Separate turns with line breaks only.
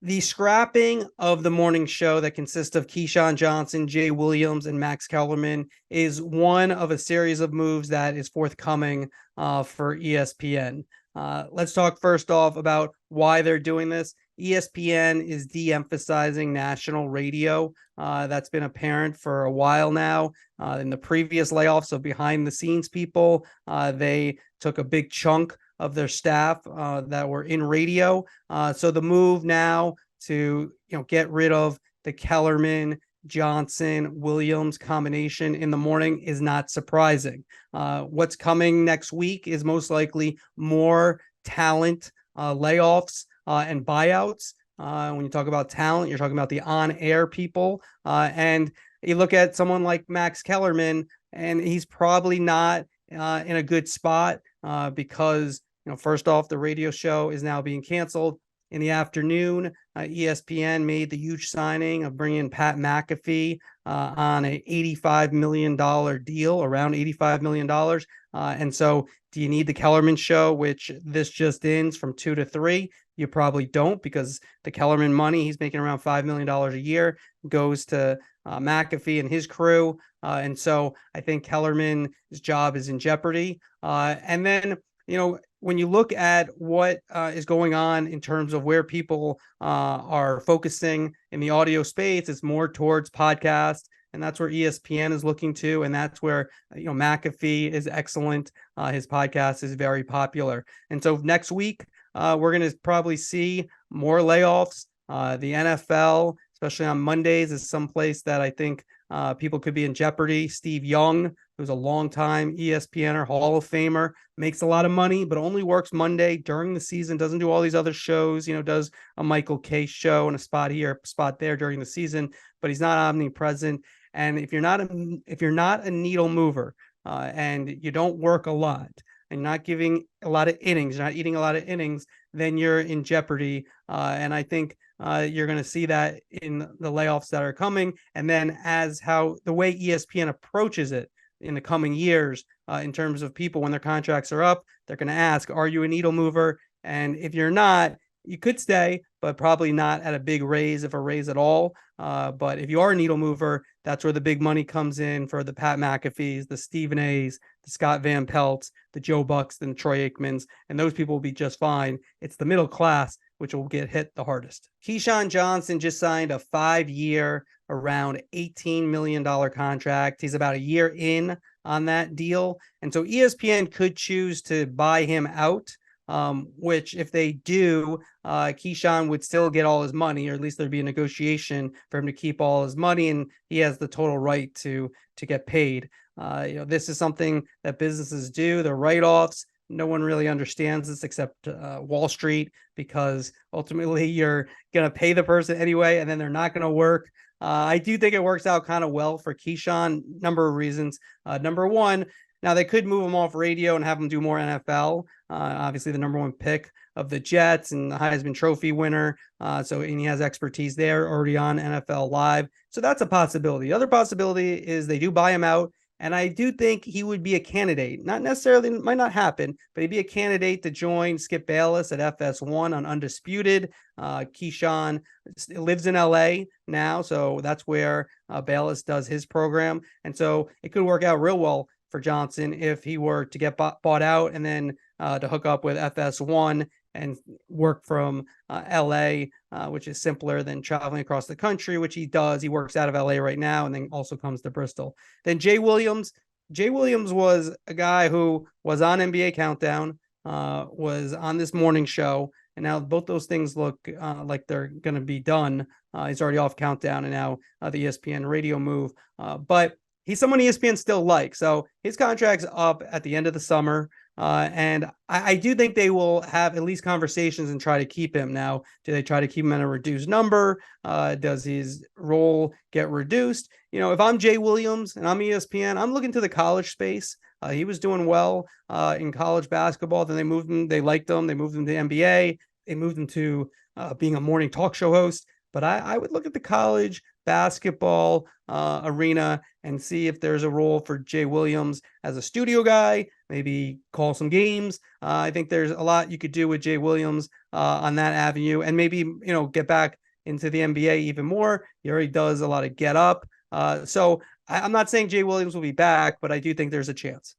The scrapping of the morning show that consists of Keyshawn Johnson, Jay Williams, and Max Kellerman is one of a series of moves that is forthcoming for ESPN. Let's talk first off about why they're doing this. ESPN is de-emphasizing national radio. That's been apparent for a while now. In the previous layoffs of behind the scenes people, they took a big chunk of their staff that were in radio. So the move now to get rid of the Kellerman, Johnson, Williams combination in the morning is not surprising. What's coming next week is most likely more talent layoffs and buyouts. When you talk about talent, you're talking about the on-air people. And you look at someone like Max Kellerman, and he's probably not in a good spot because first off, the radio show is now being canceled. In the afternoon, ESPN made the huge signing of bringing Pat McAfee on an $85 million deal, around $85 million. And so do you need the Kellerman show, which this just ends from 2 to 3? You probably don't, because the Kellerman money, he's making around $5 million a year, goes to McAfee and his crew. And so I think Kellerman's job is in jeopardy. And then, when you look at what is going on in terms of where people are focusing in the audio space, it's more towards podcasts, and that's where ESPN is looking to, and that's where McAfee is excellent. His podcast is very popular, and so next week we're going to probably see more layoffs. The NFL, especially on Mondays, is someplace that I think people could be in jeopardy. Steve Young, who's a longtime ESPNer, Hall of Famer, makes a lot of money, but only works Monday during the season, doesn't do all these other shows, does a Michael K show and a spot here, a spot there during the season, but he's not omnipresent. And if you're not a needle mover and you don't work a lot and you're not giving a lot of innings, you're not eating a lot of innings, then you're in jeopardy. And I think you're going to see that in the layoffs that are coming. And then the way ESPN approaches it in the coming years, in terms of people, when their contracts are up, they're going to ask, are you a needle mover? And if you're not, you could stay, but probably not at a big raise, if a raise at all. But if you are a needle mover, that's where the big money comes in for the Pat McAfees, the Stephen A's, the Scott Van Pelts, the Joe Buxton, the Troy Aikmans, and those people will be just fine. It's the middle class which will get hit the hardest. Keyshawn Johnson just signed a 5-year, around $18 million contract. He's about a year in on that deal. And so ESPN could choose to buy him out, which if they do, Keyshawn would still get all his money, or at least there'd be a negotiation for him to keep all his money, and he has the total right to get paid. This is something that businesses do, the write-offs. No one really understands this except Wall Street, because ultimately you're going to pay the person anyway, and then they're not going to work. I do think it works out kind of well for Keyshawn, number of reasons. Number one, now they could move him off radio and have him do more NFL. Obviously, the number one pick of the Jets and the Heisman Trophy winner. And he has expertise there, already on NFL Live. So that's a possibility. The other possibility is they do buy him out. And I do think he would be a candidate, not necessarily, might not happen, but he'd be a candidate to join Skip Bayless at FS1 on Undisputed. Keyshawn lives in LA now, so that's where Bayless does his program. And so it could work out real well for Johnson if he were to get bought out and then to hook up with FS1 and work from LA, which is simpler than traveling across the country, which he does. He works out of LA right now and then also comes to Bristol. Then Jay Williams was a guy who was on NBA Countdown, was on this morning show, and now both those things look like they're going to be done. He's already off Countdown, and now the ESPN radio move. But he's someone ESPN still likes. So his contract's up at the end of the summer. And I do think they will have at least conversations and try to keep him. Now, do they try to keep him at a reduced number? Does his role get reduced? If I'm Jay Williams and I'm ESPN, I'm looking to the college space. He was doing well in college basketball. Then they moved him. They liked him. They moved him to NBA. They moved him to being a morning talk show host. But I would look at the college basketball arena and see if there's a role for Jay Williams as a studio guy, maybe call some games. I think there's a lot you could do with Jay Williams on that avenue, and maybe, get back into the NBA even more. He already does a lot of get up. So I'm not saying Jay Williams will be back, but I do think there's a chance.